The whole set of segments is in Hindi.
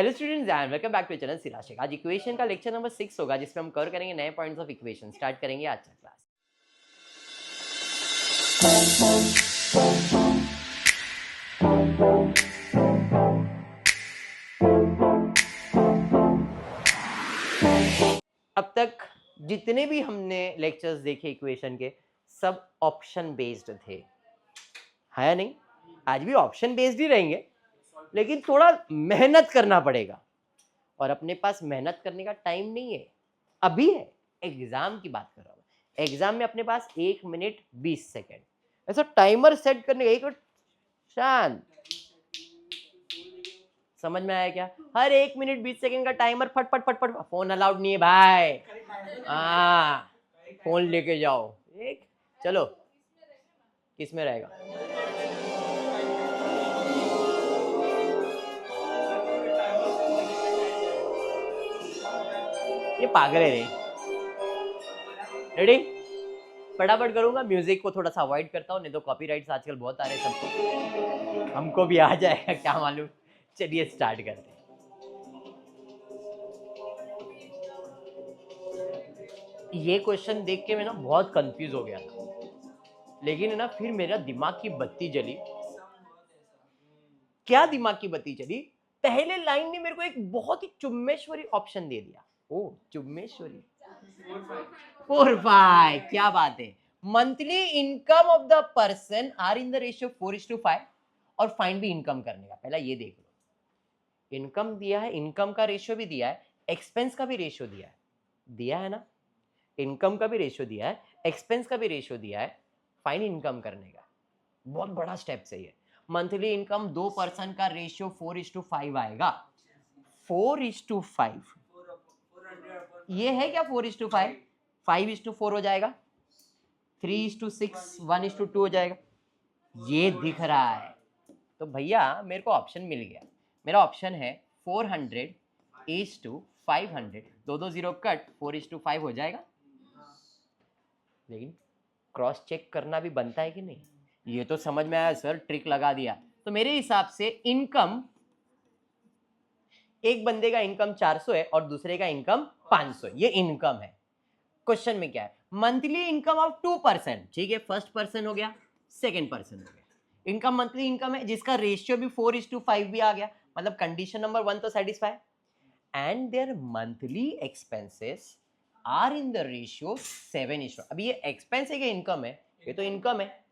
Hello students and welcome back to channel सिराशिक। आज इक्वेशन का लेक्चर नंबर 6 होगा जिसमें हम कवर करेंगे नए पॉइंट्स ऑफ इक्वेशन। स्टार्ट करेंगे आज का क्लास। अब तक जितने भी हमने लेक्चर्स देखे इक्वेशन के सब ऑप्शन बेस्ड थे, है या नहीं? आज भी ऑप्शन बेस्ड ही रहेंगे, लेकिन थोड़ा मेहनत करना पड़ेगा और अपने पास मेहनत करने का टाइम नहीं है, अभी है। एग्जाम की बात कर रहा हूँ। एग्जाम में अपने पास 1 मिनट 20 सेकेंड ऐसा टाइमर सेट करने का, एक मिनट शांत। समझ में आया क्या? हर 1 मिनट 20 सेकेंड का टाइमर, फट फट फट फट। फोन अलाउड नहीं है भाई, फोन लेके जाओ। एक चलो, किस में रहेगा? ये पागल है रे। रेडी? फटाफट करूंगा। म्यूजिक को थोड़ा सा अवॉइड करता हूँ, नहीं तो कॉपीराइट्स आजकल बहुत आ रहे हैं सबको, हमको भी आ जाएगा क्या मालूम। चलिए स्टार्ट करते हैं। ये क्वेश्चन देख के मैं ना बहुत कंफ्यूज हो गया था, लेकिन ना फिर मेरा दिमाग की बत्ती जली। क्या दिमाग की बत्ती जली? पहले लाइन ने मेरे को एक बहुत ही चुम्मेश्वरी ऑप्शन दे दिया। ओ चुम्मेश्वरी 4/5, क्या बात है। Monthly income of the person are in the ratio 4:5 और फाइंड भी इनकम करने का। पहला ये देख लो, इनकम दिया है, इनकम का रेशियो भी दिया है, एक्सपेंस का भी रेशियो दिया है ना। इनकम का भी रेशियो दिया है, एक्सपेंस का भी रेशियो दिया है, फाइंड इनकम करने का। बहुत बड़ा स्टेप है ये। मंथली इनकम 2 पर्सन का रेशियो 4:5 आएगा। 4:5 ये है क्या? 4:5 5:4 हो जाएगा, 3:6 1:2 हो जाएगा। ये दिख रहा है तो भैया मेरे को ऑप्शन मिल गया। मेरा ऑप्शन है 400:500, दो जीरो कट, 4:5 हो जाएगा। लेकिन क्रॉस चेक करना भी बनता है कि नहीं? ये तो समझ में आया सर, ट्रिक लगा दिया। तो मेरे हिसाब से इनकम, एक बंदे का इनकम 400 है और दूसरे का इनकम 500 है, ये इनकम है। क्वेश्चन में क्या है? Monthly income of 2 person. ठीक है, फर्स्ट पर्सन हो गया, सेकेंड पर्सन हो गया। इनकम मंथली इनकम है जिसका रेशियो भी 4:5 भी आ गया, मतलब कंडीशन नंबर 1 तो satisfy. And their monthly expenses are in the ratio 7:. अभी ये एक्सपेंस है कि इनकम है? ये तो इनकम है।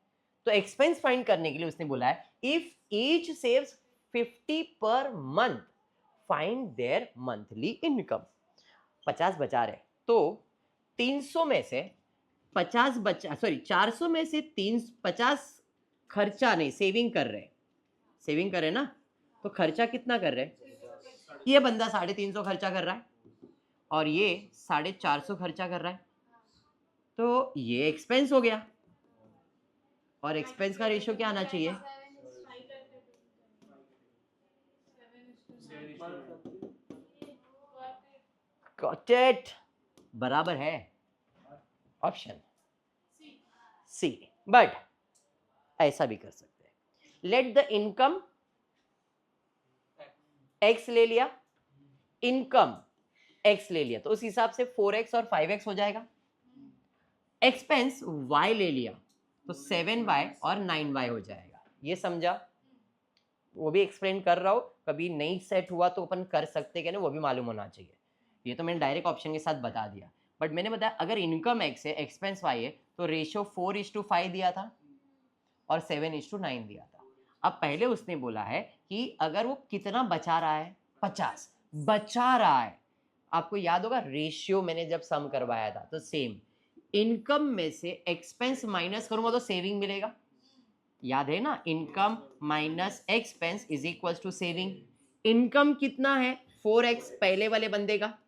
तो एक्सपेंस फाइंड करने के लिए उसने बोला है if each saves 50 per month find there monthly income. 50 बचा रहे तो 300 में से 50 बचा, सॉरी 400 में से 50 खर्चा नहीं, सेविंग कर रहे ना। तो खर्चा कितना कर रहे? ये बंदा 350 खर्चा कर रहा है और ये 450 खर्चा कर रहा है, तो ये एक्सपेंस हो गया। और एक्सपेंस का रेशियो क्या आना चाहिए? गॉट इट, बराबर है ऑप्शन सी। बट ऐसा भी कर सकते हैं, लेट द इनकम x ले लिया, इनकम x ले लिया, तो उस हिसाब से 4x और 5x हो जाएगा। एक्सपेंस y ले लिया तो 7y और 9y हो जाएगा। ये समझा? वो भी एक्सप्लेन कर रहा हूं, कभी नहीं सेट हुआ तो अपन कर सकते क्या नहीं, वो भी मालूम होना चाहिए। ये तो मैंने डायरेक्ट ऑप्शन के साथ बता दिया, बट मैंने बताया अगर इनकम x है, एक्सपेंस y है, तो रेशियो 4:5 दिया था और 7:9 दिया था। अब पहले उसने बोला है कि अगर वो कितना बचा रहा है, 50 बचा रहा है। आपको याद होगा रेशियो मैंने जब सम करवाया था, तो सेम इनकम में से एक्सपेंस माइनस करूंगा तो सेविंग मिलेगा। याद है ना, income minus expense is equal to saving. Income कितना है? 4x पहले वाले बंदे का,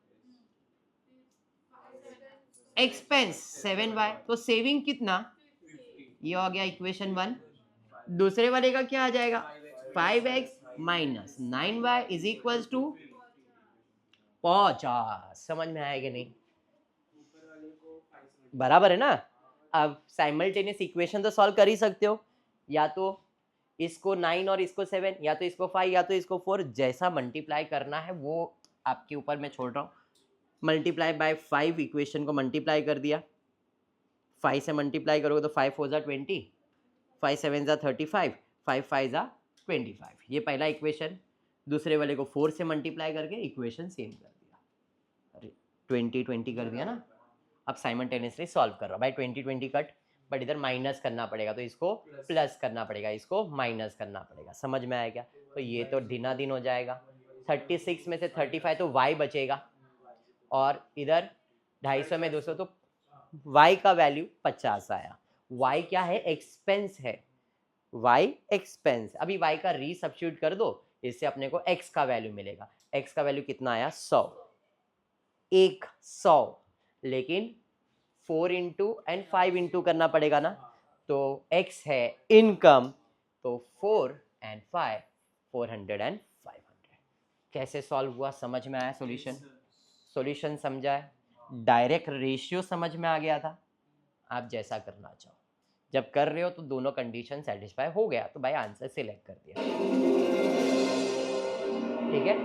एक्सपेंस 7y, तो सेविंग कितना? ये हो गया इक्वेशन 1। दूसरे वाले का क्या आ जाएगा? 5x minus 9y is equal to 50। समझ में आया कि नहीं? बराबर है ना। अब साइमल्टेनियस इक्वेशन तो सॉल्व कर ही सकते हो, या तो इसको 9 और इसको 7, या तो इसको 5 या तो इसको 4, जैसा मल्टीप्लाई करना है वो आपके ऊपर मैं छोड़ रहा हूँ। मल्टीप्लाई बाय 5, इक्वेशन को मल्टीप्लाई कर दिया, 5 से मल्टीप्लाई करोगे तो 5 4 जा 20, 5 7 जा 35, 5 5 जा 25। ये पहला इक्वेशन। दूसरे वाले को 4 से मल्टीप्लाई करके इक्वेशन सेम कर दिया, अरे 20 20 कर दिया ना। अब साइमल्टेनियसली सॉल्व कर रहा हूँ भाई, 20 20 कट, बट इधर माइनस करना पड़ेगा, तो इसको प्लस करना पड़ेगा, इसको माइनस करना पड़ेगा। समझ में आया क्या? तो ये तो दिना दिन हो जाएगा। 36 में से 35 तो y बचेगा, और इधर 250 में 200 तो y का वैल्यू 50 आया। y क्या है? एक्सपेंस है, y एक्सपेंस। अभी y का रीसब्स्टिट्यूट कर दो, इससे अपने को x का वैल्यू मिलेगा। x का वैल्यू कितना आया? 100, 100। लेकिन 4 इंटू एंड 5 इंटू करना पड़ेगा ना, तो x है इनकम, तो 4 एंड 5 400 एंड 500। कैसे सॉल्व हुआ? समझ में आया? सॉल्यूशन समझा है? डायरेक्ट रेशियो समझ में आ गया था? आप जैसा करना चाहो, जब कर रहे हो तो दोनों कंडीशन सेटिस्फाई हो गया तो भाई आंसर सिलेक्ट कर दिया। ठीक है,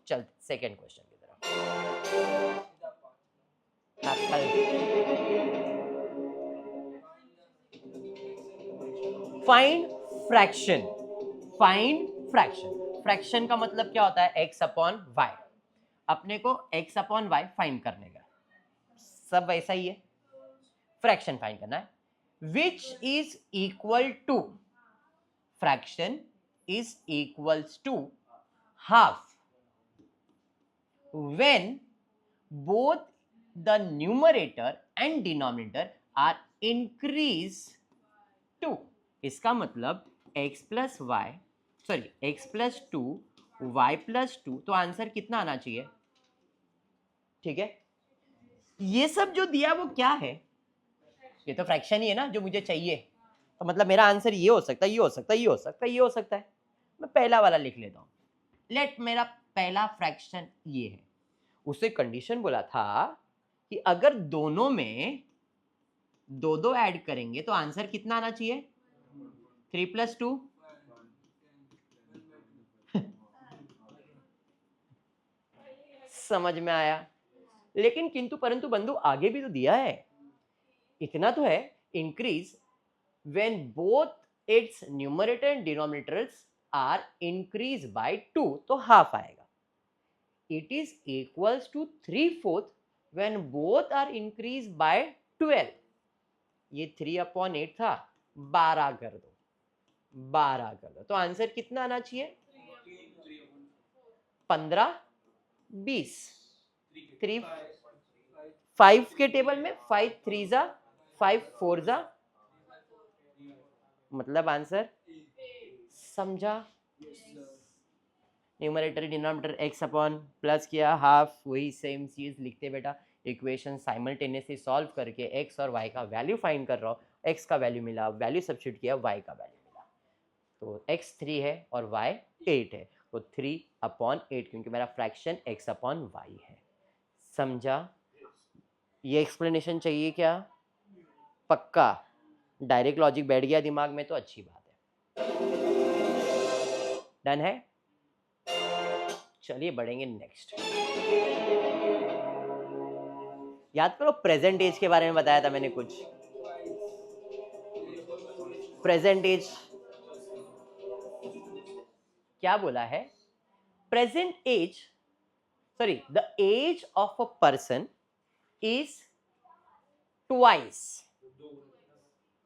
चल सेकेंड क्वेश्चन की तरफ। Find fraction. Find fraction. Fraction का मतलब क्या होता है? x upon y. अपने को x अपॉन वाई फाइंड करने का, सब वैसा ही है। फ्रैक्शन फाइंड करना है, which is equal to, fraction is equals to half when both the numerator and denominator are increase to। इसका मतलब x plus y, sorry x plus 2 y plus 2, तो आंसर कितना आना चाहिए? ठीक है, ये सब जो दिया वो क्या है? ये तो फ्रैक्शन ही है ना जो मुझे चाहिए, तो मतलब मेरा आंसर ये हो सकता है, ये हो सकता है, ये हो सकता है, ये हो सकता है। मैं पहला वाला लिख लेता हूं। लेट मेरा पहला फ्रैक्शन ये है। उसे कंडीशन बोला था कि अगर दोनों में दो दो ऐड करेंगे तो आंसर कितना आना चाहिए? 3 प्लस 2। समझ में आया? लेकिन किंतु परंतु बंधु आगे भी तो दिया है, इतना तो है, increase when both its numerator and denominators are increased by 2, तो हाफ आएगा। It is equals to 3/4 when both are increased by 12। ये 3/8 था, 12 कर दो, 12 कर दो, तो आंसर कितना आना चाहिए? 15 20। 3 5 के टेबल में 5 3 जा 5 4 जा, मतलब आंसर समझा? Numerator denominator x upon plus किया हाफ, वही सेम चीज लिखते बेटा। इक्वेशन साइमल्टेनियसली सॉल्व करके x और y का वैल्यू फाइंड कर रहा हूँ। x का वैल्यू मिला, वैल्यू सब्स्टिट्यूट किया, y का वैल्यू मिला, तो x 3 है और y 8 है, तो 3/8, क्योंकि मेरा फ्रैक्शन x अपॉन y है। समझा? ये एक्सप्लेनेशन चाहिए क्या? पक्का? डायरेक्ट लॉजिक बैठ गया दिमाग में तो अच्छी बात है। डन है? चलिए बढ़ेंगे नेक्स्ट। याद करो प्रेजेंट एज के बारे में बताया था मैंने कुछ। प्रेजेंट एज क्या बोला है? Present age, sorry, the age of a person is twice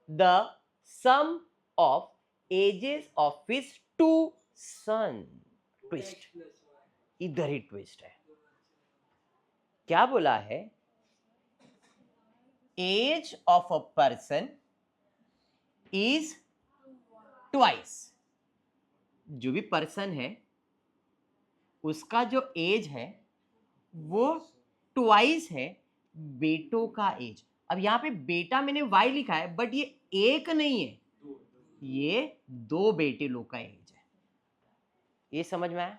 the sum of ages of his 2 son. Twist, इधर ही ट्विस्ट है। क्या बोला है? Age of a person is twice, जो भी पर्सन है उसका जो एज है वो ट्वाइस है बेटों का एज। अब यहां पे बेटा मैंने वाई लिखा है, बट ये एक नहीं है, ये 2 बेटे लोग का एज है। ये समझ में आया?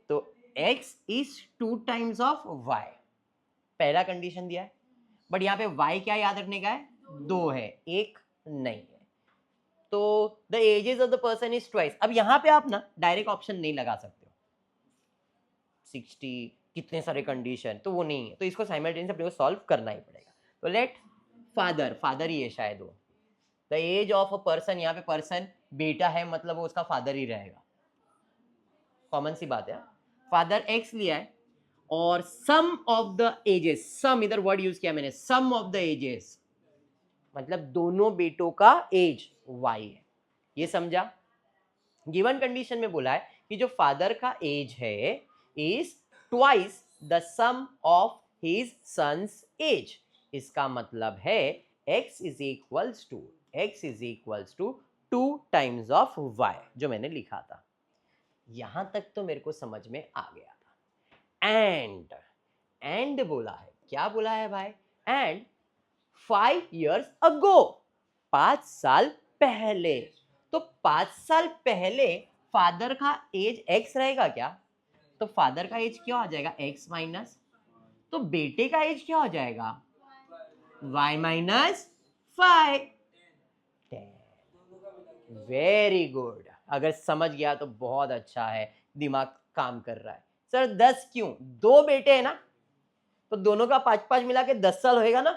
तो x is 2 times of y, पहला कंडीशन दिया है, बट यहां पे y क्या याद रखने का है? 2 है, एक नहीं है। तो the ages of the person is twice. अब यहाँ पे आप ना डायरेक्ट ऑप्शन नहीं लगा सकते हो, 60 कितने सारे कंडीशन, तो वो नहीं है, तो इसको साइमल्टेनियस अपने को सॉल्व करना ही पड़ेगा। तो लेट फादर, फादर ही है शायद वो, the age of a person, यहाँ पे पर्सन बेटा है मतलब वो उसका फादर ही रहेगा, कॉमन सी बात है। फादर एक्स लिया है और सम ऑफ द एजेस, सम इधर वर्ड यूज किया मैंने, सम ऑफ द एजेस मतलब दोनों बेटों का एज y है, ये समझा। गिवन कंडीशन में बोला है कि जो फादर का एज है is twice the sum of his sons age, इसका मतलब है x is equals to 2 times of y, जो मैंने लिखा था। यहां तक तो मेरे को समझ में आ गया था। एंड बोला है, क्या बोला है भाई, एंड 5 years ago, 5 साल पहले। तो 5 साल पहले फादर का एज x रहेगा क्या, तो फादर का एज क्या हो जाएगा x माइनस, तो बेटे का एज क्या हो जाएगा y माइनस 5। वेरी गुड, अगर समझ गया तो बहुत अच्छा है, दिमाग काम कर रहा है। सर 10 क्यों, 2 बेटे हैं ना, तो दोनों का 5-5 मिला के 10 साल होएगा ना,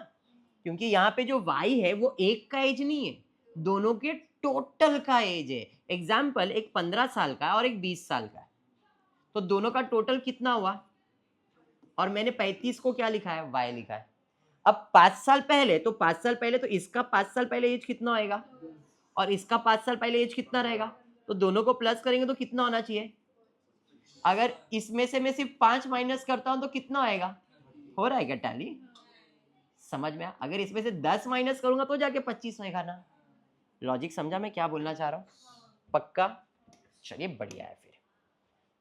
क्योंकि यहाँ पे जो y है वो एक का एज नहीं है, दोनों के टोटल का एज है। एग्जाम्पल, एक 15 साल का और एक 20 साल का है, तो दोनों का टोटल कितना हुआ, और मैंने 35 को क्या लिखा है, y लिखा है। अब 5 साल पहले, तो 5 साल पहले तो इसका 5 साल पहले एज कितना होएगा और इसका 5 साल पहले एज कितना रहेगा, तो दोनों को प्लस करेंगे तो कितना होना चाहिए। अगर इसमें से मैं सिर्फ 5 माइनस करता हूं तो कितना आएगा, हो रहा है क्या टैली, समझ में। अगर इसमें से 10 माइनस करूंगा तो जाके 25 होएगा ना। लॉजिक समझा मैं क्या बोलना चाह रहा हूं, पक्का, चलिए बढ़िया है फिर।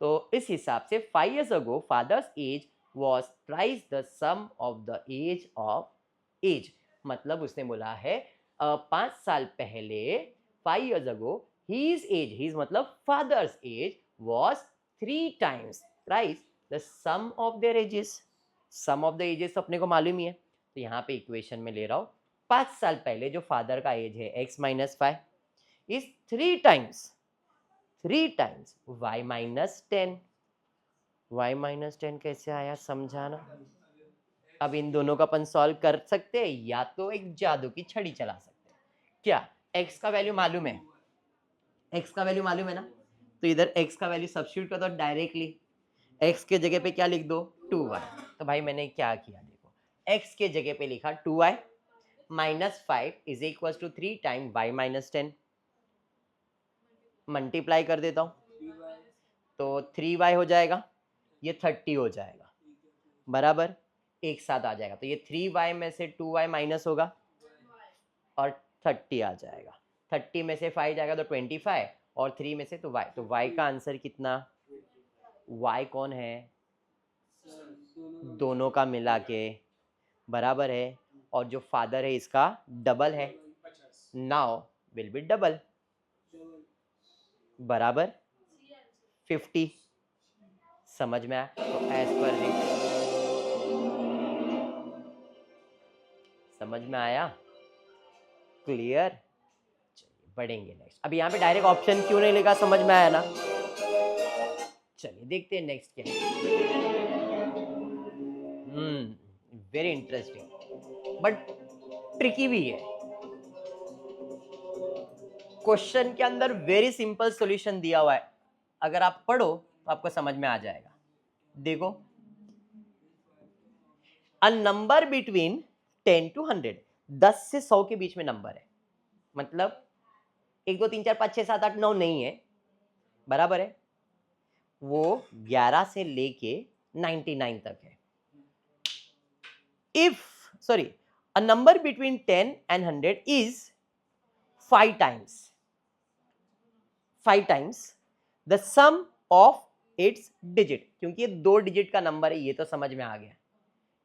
तो इस हिसाब से 5 years ago father's age was twice the sum of the age of age, मतलब उसने बोला है 5 साल पहले 5 years ago his age, his मतलब father's age was 3 times thrice the sum of their ages, sum of the ages तो अपने को मालूम ही है, तो यहाँ पे इक्वेशन में ले रहा हूँ 5 साल पहले जो फादर का एज है x minus 5 is 3 times y minus 10। y minus 10 कैसे आया समझाना। अब इन दोनों का अपन सॉल्व कर सकते हैं या तो एक जादू की छड़ी चला सकते हैं। क्या x का वैल्यू मालूम है, x का वैल्यू मालूम है ना, तो इधर x का वैल्यू सब्स्टिट्यूट कर दो डायरेक्टली, x के जगह पे क्या लिख दो 2y। तो भाई मैंने क्या किया देखो, x के जगह पे लिखा 2y minus 5 is equal to 3 time y minus 10, multiply कर देता हूं तो 3y हो जाएगा, ये 30 हो जाएगा, बराबर एक साथ आ जाएगा, तो ये 3y में से 2y माइनस होगा और 30 आ जाएगा, 30 में से 5 जाएगा तो 25 और 3 में से तो y, तो y का आंसर कितना, y कौन है, दोनों का मिला के बराबर है, और जो फादर है इसका डबल है, नाउ विल बी डबल, बराबर 50, समझ में आया। तो एज पर समझ में आया, क्लियर। चलिए बढ़ेंगे नेक्स्ट, अभी यहाँ पे डायरेक्ट ऑप्शन क्यों नहीं लिखा, समझ में आया ना। चलिए देखते हैं नेक्स्ट क्या है। वेरी इंटरेस्टिंग बट ट्रिकी भी है। क्वेश्चन के अंदर वेरी सिंपल सॉल्यूशन दिया हुआ है, अगर आप पढ़ो तो आपको समझ में आ जाएगा। देखो, अ नंबर बिटवीन 10 to 100, 10 से 100 के बीच में नंबर है, मतलब 1 2 3 4 5 6 7 8 9 नहीं है, बराबर है, वो 11 से लेके 99 तक है। If sorry a number between 10 and 100 is 5 times the sum of its digit, क्योंकि ये 2 डिजिट का नंबर है, ये तो समझ में आ गया,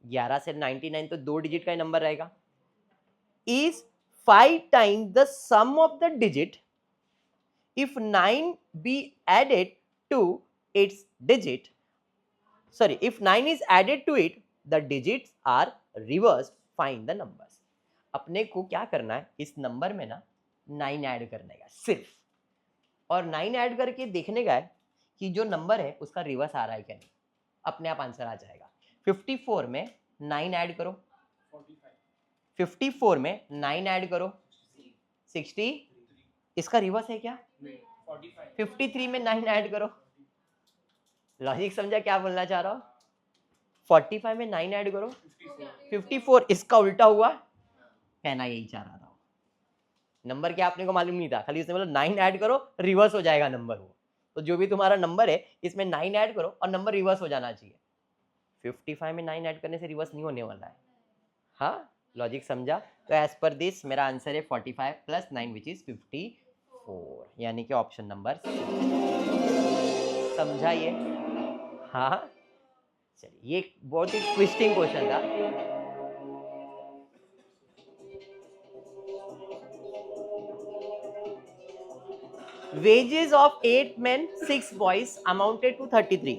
11 से 99 तो 2 डिजिट का ही नंबर रहेगा, is 5 times the sum of the digit if 9 be added to its digit, sorry, if 9 is added to it the digits are reversed, find the numbers। अपने को क्या करना है, इस नंबर में ना 9 ऐड करने का सिर्फ, और 9 ऐड करके देखने का है कि जो नंबर है उसका रिवर्स आ रहा है क्या नहीं, अपने आप आंसर आ जाएगा। 54 में 9 ऐड करो, 54 में 9 ऐड करो 60, इसका रिवर्स है क्या? 53 में 9 ऐड करो, लॉजिक समझा क्या बोलना चाह रहा हूँ? 45 में 9 ऐड करो 54, इसका उल्टा हुआ, कहना यही चाह रहा था। नंबर क्या आपने को मालूम नहीं था, खाली उसने बोला 9 ऐड करो रिवर्स हो जाएगा नंबर वो। तो जो भी तुम्हारा नंबर है इसमें 9 ऐड करो और नंबर रिवर्स हो जाना चाहिए। 55 में 9 ऐड करने से रिवर्स नहीं होने वाला है। हाँ, लॉजिक समझा? तो एज पर दिस मेरा आंसर है 45 प्लस 9 विच इज 54, यानी कि ऑप्शन नंबर C। समझा ये? हाँ चलिए, ये बहुत ही ट्विस्टिंग क्वेश्चन था। Wages of 8 men 6 boys amounted to 33।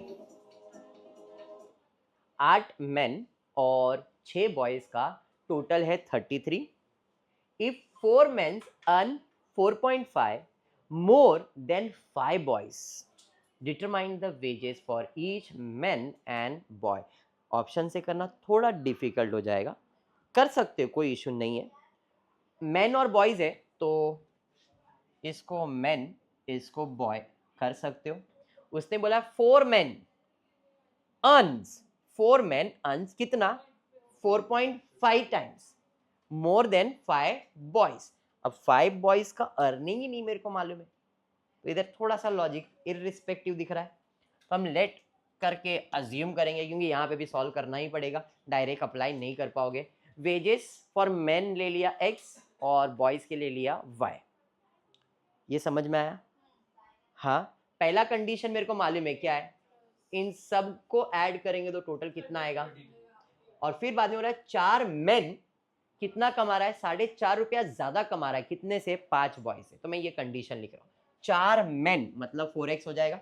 8 men और 6 बॉयज का टोटल है 33। If 4 men earn 4.5 more than 5 boys, determine the wages for each man and boy। Option से करना थोड़ा डिफिकल्ट हो जाएगा, कर सकते हो, कोई इशू नहीं है। मैन और बॉयज है तो इसको मैन इसको बॉय कर सकते हो। उसने बोला 4 men earns, 4 men earns कितना? 4.5 टाइम्स मोर देन 5 बॉयज। अब 5 बॉयज का अर्निंग ही नहीं मेरे को मालूम है, तो इधर थोड़ा सा लॉजिक इररिस्पेक्टिव दिख रहा है, तो हम लेट करके अज्यूम करेंगे, क्योंकि यहाँ पे भी सॉल्व करना ही पड़ेगा, डायरेक्ट अप्लाई नहीं कर पाओगे। वेजेस फॉर मेन ले लिया x और बॉयज के लिए लिया y। ये समझ में आया? हाँ, पहला कंडीशन मेरे को मालूम है क्या है, इन सब को ऐड करेंगे तो टोटल कितना आएगा, और फिर बाद में हो रहा है 4 मेन कितना कमा रहा है, 4.5 रुपया ज्यादा कमा रहा है, कितने से? 5 बॉय से। तो मैं ये कंडीशन लिख रहा हूँ, 4 मेन मतलब 4x हो जाएगा,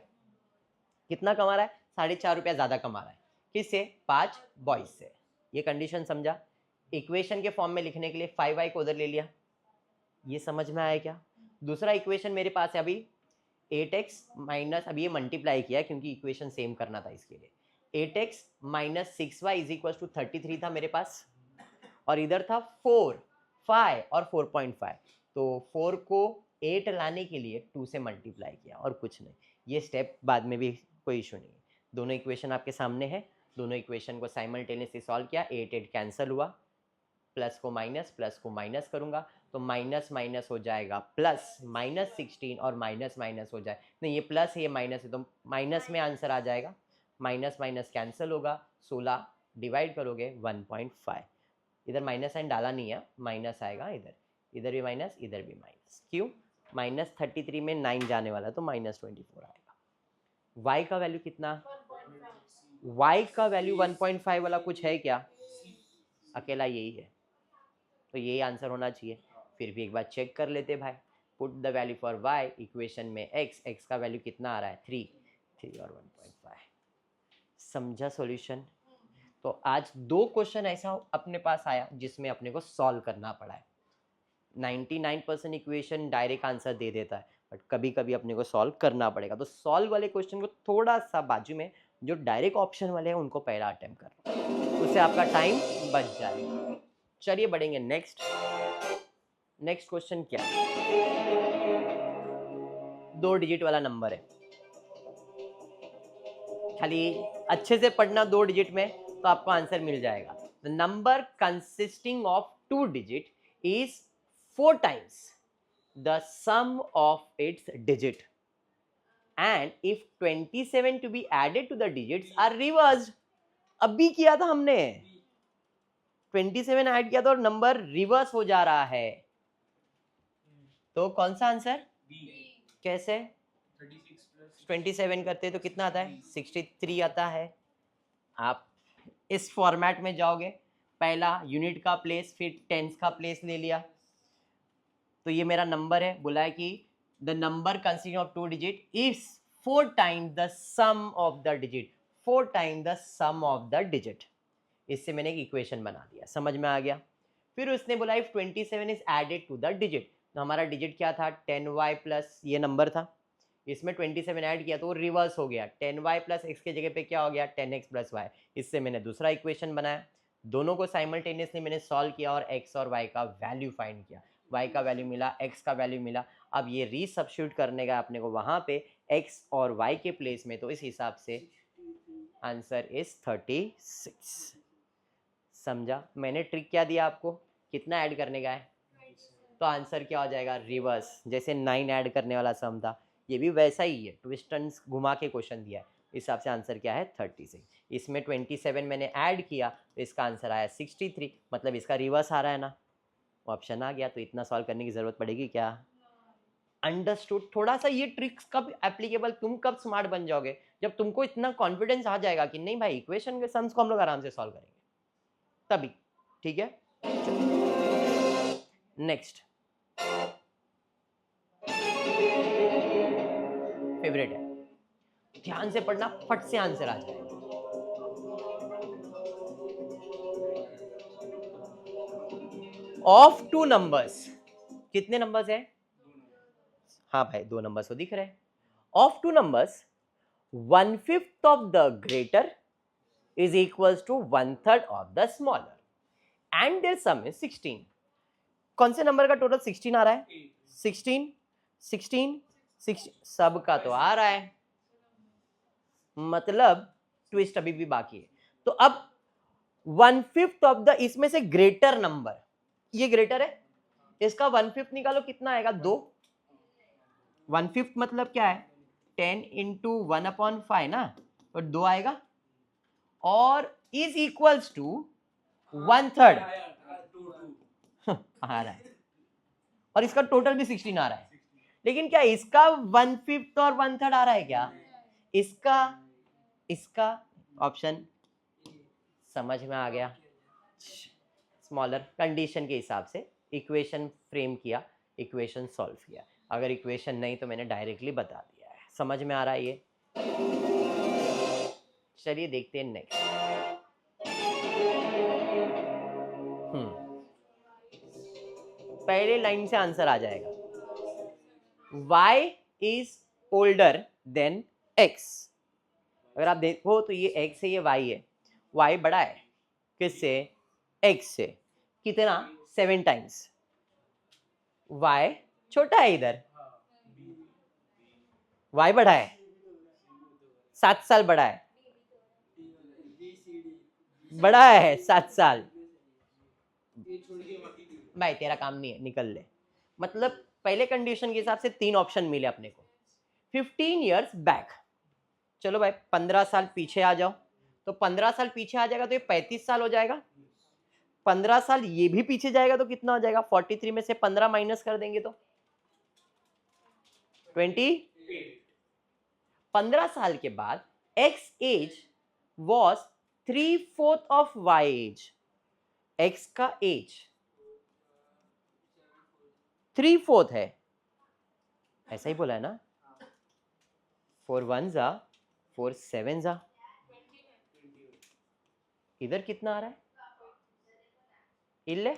कितना कमा रहा है? 4.5 रुपया ज्यादा कमा रहा है, किससे? 5 बॉयज से। ये कंडीशन समझा? इक्वेशन के फॉर्म में लिखने के लिए 5y को उधर ले लिया। ये समझ में आया क्या? दूसरा इक्वेशन मेरे पास है अभी 8x माइनस, अभी ये मल्टीप्लाई किया क्योंकि इक्वेशन सेम करना था इसके लिए। 8x minus 6y is equal to 33 था मेरे पास, और इधर था 4, 5 और 4.5। तो 4 को 8 लाने के लिए 2 से मल्टीप्लाई किया और कुछ नहीं। ये स्टेप बाद में भी कोई इशू नहीं है। दोनों इक्वेशन आपके सामने है, दोनों इक्वेशन को साइमल्टेनियसली सॉल्व किया, 8 कैंसिल हुआ, प्लस को माइनस करूंगा तो माइनस माइनस हो जाएगा प्लस, माइनस 16 और माइनस माइनस हो जाए, नहीं ये प्लस है ये माइनस है तो माइनस में आंसर आ जाएगा, माइनस माइनस कैंसिल होगा, 16 डिवाइड करोगे 1.5, इधर माइनस साइन डाला नहीं है, माइनस आएगा इधर, इधर भी माइनस इधर भी माइनस, क्यों? माइनस 33 में 9 जाने वाला तो माइनस 24 आएगा। y का वैल्यू कितना? y का वैल्यू 1.5 वाला कुछ है क्या? अकेला यही है, तो यही आंसर होना चाहिए। फिर भी एक बार चेक कर लेते भाई, put the value for y equation में x का वैल्यू कितना आ रहा है? 3 और 1.5। समझा सॉल्यूशन? तो आज 2 क्वेश्चन ऐसा अपने पास आया जिसमें अपने को सॉल्व करना पड़ा है। 99% इक्वेशन डायरेक्ट आंसर दे देता है, बट कभी कभी अपने को सॉल्व करना पड़ेगा। तो सॉल्व वाले क्वेश्चन को थोड़ा सा बाजू में, जो डायरेक्ट ऑप्शन वाले हैं उनको पहला अटेम्प्ट करना, उससे आपका टाइम बच जाएगा। चलिए बढ़ेंगे नेक्स्ट क्वेश्चन क्या है? 2 डिजिट वाला नंबर है, खाली अच्छे से पढ़ना 2 डिजिट में तो आपको आंसर मिल जाएगा। The number consisting of 2 digit is 4 times the sum of its digit, and if 27 to be added to the digits are reversed। अभी किया था हमने, 27 ऐड किया था और नंबर रिवर्स हो जा रहा है, तो कौन सा आंसर? कैसे? 27 करते तो कितना आता है? 63 आता है। आप इस फॉर्मेट में जाओगे, पहला यूनिट का प्लेस, फिर टेंस का प्लेस ले लिया, तो ये मेरा नंबर है, बोला है कि the number consisting of 2 digit is 4 times the sum of the digit, 4 times the sum of the digit. इससे मैंने एक इक्वेशन बना दिया, समझ में आ गया। फिर उसने बोला if 27 is added to the digit, तो हमारा डिजिट क्या था 10y प्लस ये नंबर था, इसमें 27 ऐड किया तो वो रिवर्स हो गया, 10y प्लस एक्स के जगह पे क्या हो गया 10x प्लस वाई। इससे मैंने दूसरा इक्वेशन बनाया, दोनों को साइमल्टेनियसली मैंने सॉल्व किया और x और y का वैल्यू फाइंड किया, y का वैल्यू मिला, x का वैल्यू मिला। अब ये रीसब्स्टिट्यूट करने का अपने को वहां पे x और y के प्लेस में, तो इस हिसाब से आंसर इज 36। समझा मैंने ट्रिक क्या दिया आपको, कितना ऐड करने का है, तो आंसर क्या हो जाएगा रिवर्स, जैसे 9 ऐड करने वाला सम था ये भी वैसा ही है, ट्विस्ट एंड घुमा के क्वेश्चन दिया है, इस हिसाब से आंसर क्या है 36। इसमें 27 मैंने ऐड किया तो इसका आंसर आया 63, मतलब इसका रिवर्स आ रहा है ना, ऑप्शन आ गया। तो इतना सॉल्व करने की जरूरत पड़ेगी क्या? अंडरस्टूड। थोड़ा सा ये ट्रिक्स कब एप्लीकेबल, तुम कब स्मार्ट बन जाओगे, जब तुमको इतना कॉन्फिडेंस आ जाएगा कि नहीं भाई इक्वेशन के सम्स को हम लोग आराम से सॉल्व करेंगे, तभी। ठीक है, नेक्स्ट फेवरेट है, ध्यान से पढ़ना, फट से आंसर आ जाएगा। ऑफ टू नंबर्स, कितने नंबर्स है? हाँ भाई 2 नंबर्स तो दिख रहे हैं। Of two numbers 1/5 of the greater is equals to 1/3 of the smaller and their sum is 16। कौन से नंबर का टोटल 16 आ रहा है? 16 16 16 सब का तो आ रहा है, मतलब ट्विस्ट अभी भी बाकी है। तो अब 1/5 ऑफ द, इसमें से ग्रेटर नंबर, ये ग्रेटर है, इसका 1/5 निकालो, कितना आएगा 2। 1/5 मतलब क्या है 10 इंटू 1/5 ना, और 2 आएगा, और इज इक्वल्स टू 1/3 आ रहा है, और इसका टोटल भी 16 आ रहा है। लेकिन क्या इसका 1/5 और 1/3 आ रहा है क्या? इसका ऑप्शन समझ में आ गया। स्मॉलर कंडीशन के हिसाब से इक्वेशन फ्रेम किया, इक्वेशन सॉल्व किया। अगर इक्वेशन नहीं तो मैंने डायरेक्टली बता दिया है। समझ में आ रहा है ये? चलिए देखते हैं नेक्स्ट। पहले लाइन से आंसर आ जाएगा। y is older than x। अगर आप देखो तो ये x है, ये y है, y बड़ा है किससे? x से। कितना? 7 टाइम्स। y छोटा है, इधर y बड़ा है, 7 साल बड़ा है, बड़ा है 7 साल। भाई तेरा काम नहीं है, निकल ले। मतलब पहले कंडीशन के हिसाब से 3 ऑप्शन मिले अपने को। 15 years बैक, चलो भाई 15 साल पीछे आ जाओ, तो 15 साल पीछे आ जाएगा तो ये 35 साल हो जाएगा। 15 साल ये भी पीछे जाएगा तो कितना हो जाएगा? 43 में से 15 माइनस कर देंगे तो 28। 15 साल के बाद x age was 3/4 of y age. x का एज 3/4 है, ऐसा ही बोला है ना? 4 1 जा 4 7 जा, इधर कितना आ रहा है? इल्ले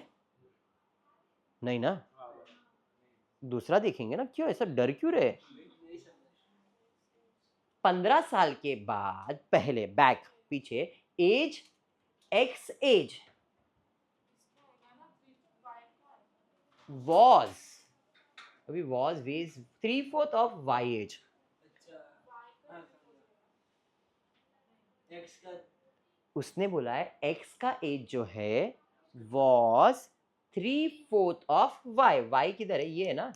नहीं ना, दूसरा देखेंगे ना। क्यों ऐसा डर क्यों रहे? 15 साल के बाद पहले बैक पीछे एज, एक्स एज वॉज, अभी was was 3/4 of y age. उसने बोला है एक्स का एज जो है वॉज 3/4 ऑफ वाई। वाई किधर है? ये है ना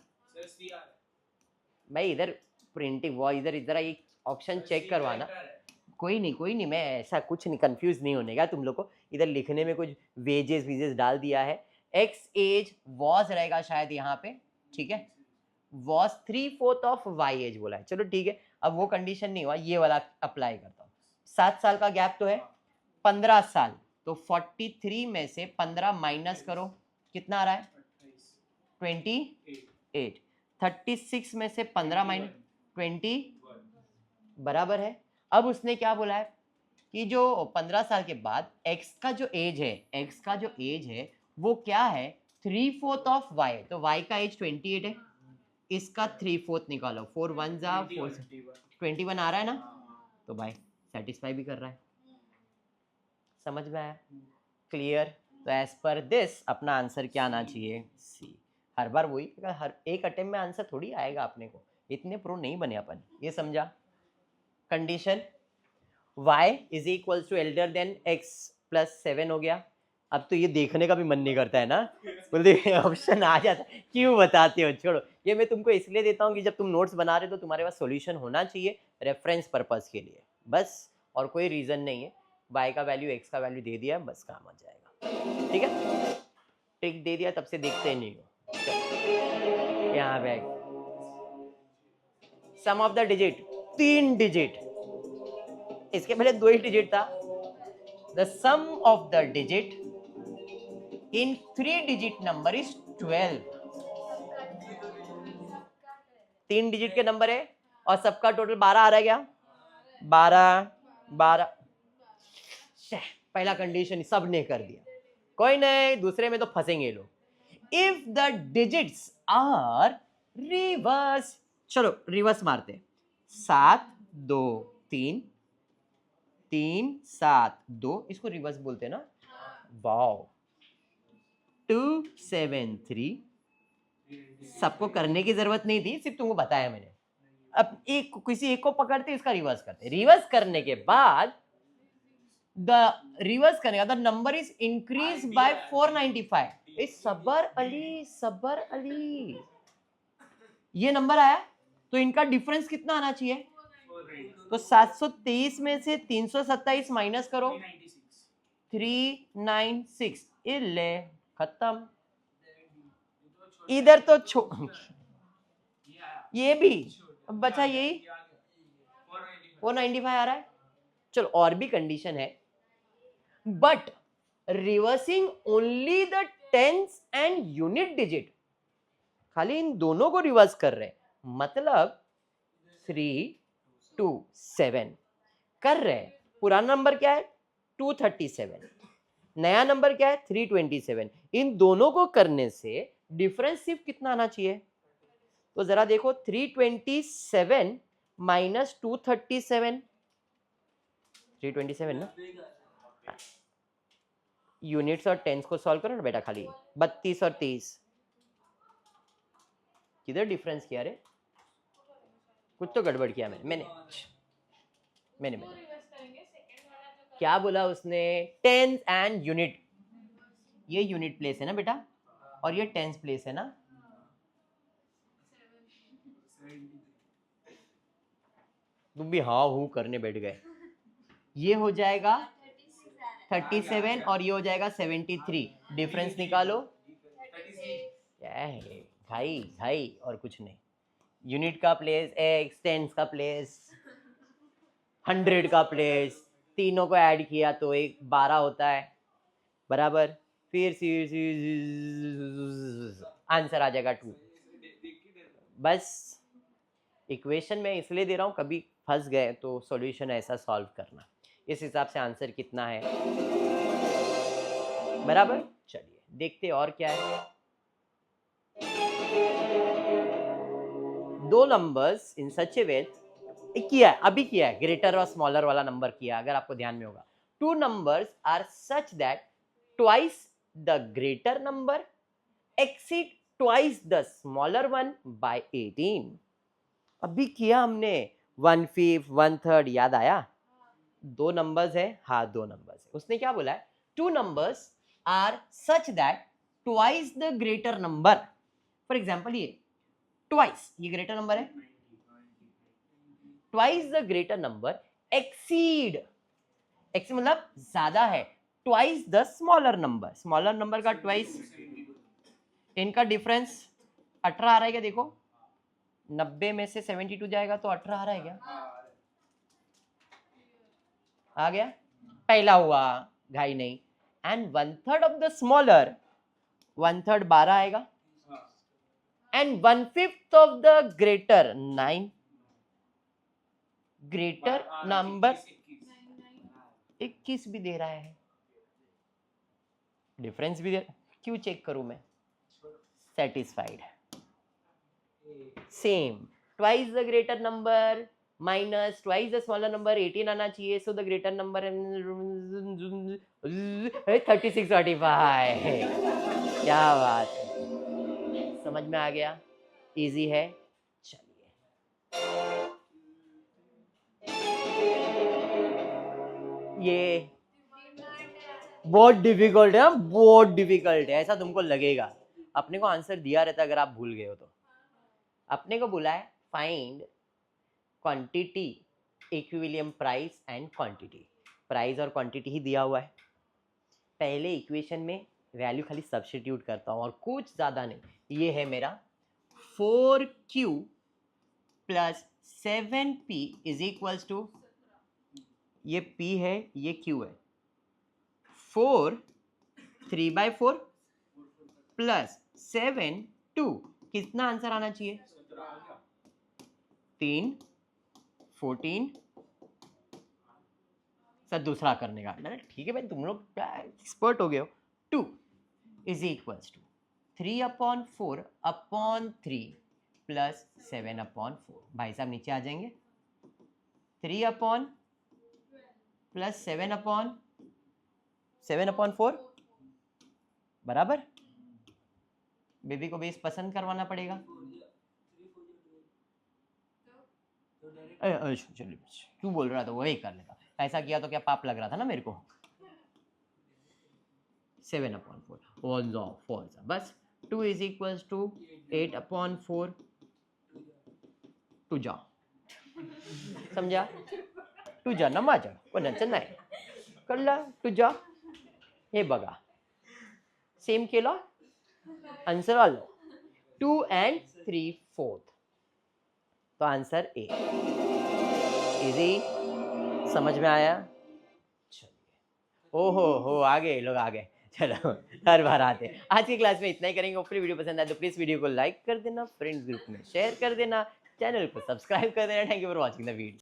भाई, इधर प्रिंटिंग वो इधर इधर ये ऑप्शन चेक करवाना। कोई नहीं, मैं ऐसा कुछ नहीं, कंफ्यूज नहीं होने का तुम लोग को। इधर लिखने में कुछ वेजेस वीजेस डाल दिया है, एक्स एज वॉज रहेगा शायद यहाँ पे, ठीक है। वॉज 3/4 ऑफ वाई एज बोला है, चलो ठीक है। अब वो कंडीशन नहीं हुआ, ये वाला अप्लाई करता हूँ। 7 साल का गैप तो है, 15 साल, तो 43 में से 15 माइनस करो, कितना आ रहा है? 28। 36 में से 15 माइनस 20 बराबर है। अब उसने क्या बोला है कि जो 15 साल के बाद x का जो एज है, x का जो एज है वो क्या है 3/4 ऑफ y, तो y का एज 28 है, इसका 3/4 निकालो, 4 1 जा 4 21 आ रहा है ना, तो भाई सेटिस्फाई भी कर रहा है। समझ में आया? क्लियर? तो एज पर दिस अपना आंसर क्या आना चाहिए? सी। हर बार वही, हर एक अटेम्प्ट में आंसर थोड़ी आएगा अपने को, इतने प्रो नहीं बने अपन, ये समझा? Condition y is equal to elder than x plus 7 हो गया। अब तो ये देखने का भी मन नहीं करता है ना, बोलते ऑप्शन आ जाता है, क्यों बताते हो, छोड़ो। ये मैं तुमको इसलिए देता हूँ कि जब तुम नोट्स बना रहे हो तो तुम्हारे पास सॉल्यूशन होना चाहिए रेफरेंस पर्पस के लिए, बस, और कोई रीजन नहीं है। y का वैल्यू x का वैल्यू दे दिया, बस काम आ जाएगा। ठीक है, टिक दे दिया, तब से देखते नहीं हो। यहाँ पे sum of the digit 3 digit, इसके पहले 2 ही डिजिट था। The sum of the digit in 3 digit number is 12। 3 डिजिट के नंबर है और सबका टोटल 12 आ रहा है क्या? 12 12। पहला कंडीशन सब ने कर दिया, कोई नहीं, दूसरे में तो फंसेंगे लोग। If the digits are reverse, चलो रिवर्स मारते, 7 2 3 3 7 2, इसको रिवर्स बोलते हैं ना। वाओ, 2 7 3, सबको करने की जरूरत नहीं थी, सिर्फ तुमको बताया मैंने। अब एक किसी एक को पकड़ते, इसका रिवर्स करते, रिवर्स करने के बाद द रिवर्स करने का the number is increase by 495। ए सबर अली, सबर अली, ये नंबर आया, तो इनका डिफरेंस कितना आना चाहिए? तो 723 में से 327 माइनस करो, 396, ले खत्म। इधर तो ये भी अब बचा, यही 495 आ रहा है। चलो और भी कंडीशन है, but reversing only the tens and unit digit, खाली इन दोनों को रिवर्स कर रहे हैं, मतलब 3 2 7 कर रहे हैं। पुराना नंबर क्या है? 237, नया नंबर क्या है? 327। इन दोनों को करने से डिफरेंस सिर्फ कितना आना चाहिए? तो जरा देखो, 327 माइनस 237, 327 ना, यूनिट्स और टेंस को सॉल्व करो ना बेटा, खाली 32 और 23, किधर डिफरेंस किया रे? कुछ तो गड़बड़ किया मैंने क्या बोला उसने? टेंस एंड यूनिट, ये यूनिट प्लेस है ना बेटा, और ये टेंस प्लेस है ना। तुम भी हाँ हूँ करने बैठ गए। ये हो जाएगा 37 और ये हो जाएगा 73, डिफरेंस निकालो। क्या है भाई, भाई और कुछ नहीं, यूनिट का प्लेस एक्स, टेंस का प्लेस, 100 का प्लेस, तीनों को ऐड किया तो एक 12 होता है, बराबर, फिर आंसर आ जाएगा 2। बस इक्वेशन में इसलिए दे रहा हूँ, कभी फंस गए तो सॉल्यूशन ऐसा सॉल्व करना, इस हिसाब से आंसर कितना है, बराबर। चलिए देखते और क्या है। 2 नंबर्स इन सच ए वे, किया है, अभी किया है, ग्रेटर और स्मॉलर वाला नंबर किया, अगर आपको ध्यान में होगा। 2 numbers are such that twice the greater number exceed twice the smaller one by 18। अभी किया हमने, 1/5 1/3, याद आया? 2 नंबर्स है, हाँ 2 नंबर्स है। उसने क्या बोला है? 2 numbers are such that twice the greater number, for example ये ट्वाइस, ये ग्रेटर नंबर है, twice the greater number exceed, exceed मतलब ज्यादा है, twice the smaller number, smaller number का ट्वाइस, इनका डिफरेंस 18 आ रहा है क्या? देखो 90 में से 72 जाएगा तो 18 आ रहा है क्या? आ गया, पहला हुआ, घाई नहीं। एंड 1/3 ऑफ द स्मॉलर, 1/3 12 आएगा, and 1/5 of the greater 9, greater number 21 भी दे रहा है, डिफरेंस भी दे, क्यों चेक करूं मैं? satisfied. Same. Twice the greater number minus twice the smaller number 18 आना चाहिए, so the greater number 3645. क्या बात है, समझ में आ गया, इजी है. चलिए ये बहुत डिफिकल्ट है, बहुत डिफिकल्ट है, ऐसा तुमको लगेगा. अपने को आंसर दिया रहता अगर आप भूल गए हो तो. अपने को बोला है find quantity, equilibrium price and quantity. Price और क्वांटिटी ही दिया हुआ है. पहले इक्वेशन में वैल्यू खाली सब्स्टिट्यूट करता हूँ और कुछ ज़्यादा नहीं. ये है मेरा 4Q plus 7P is equals to, ये P है ये Q है, 4 3/4 प्लस 7 2. कितना आंसर आना चाहिए? 3 14. सर दूसरा करने का, ठीक है भाई तुम लोग एक्सपर्ट हो गए हो. 2 इज इक्वल्स टू 3/4/3 प्लस 7/4. भाई साहब नीचे आ जाएंगे. 3 प्लस 7/4 बराबर. बेबी को बेस पसंद करवाना पड़ेगा. चलिए क्यों बोल रहा था, वही कर लेता. ऐसा किया तो क्या पाप लग रहा था ना मेरे को. 7/4 1 जाओ 4 जाओ बस. 2 इज इक्वल्स टू 8/4 टू जाओ. समझा? टू जा ना माझा कोण अडचण नाही. कळलं? टू जा. हे बघा सेम केलं, आंसर आलं 2 and 3/4. तो आंसर ए. इजी, समझ में आया? चलिए. ओहो आ गए लोग, आ गए. चलो हर बार आते. आज की क्लास में इतना ही करेंगे. ऊपरी वीडियो पसंद आए तो प्लीज वीडियो को लाइक कर देना, फ्रेंड्स ग्रुप में शेयर कर देना, चैनल को सब्सक्राइब कर देना. Thank you for watching the video.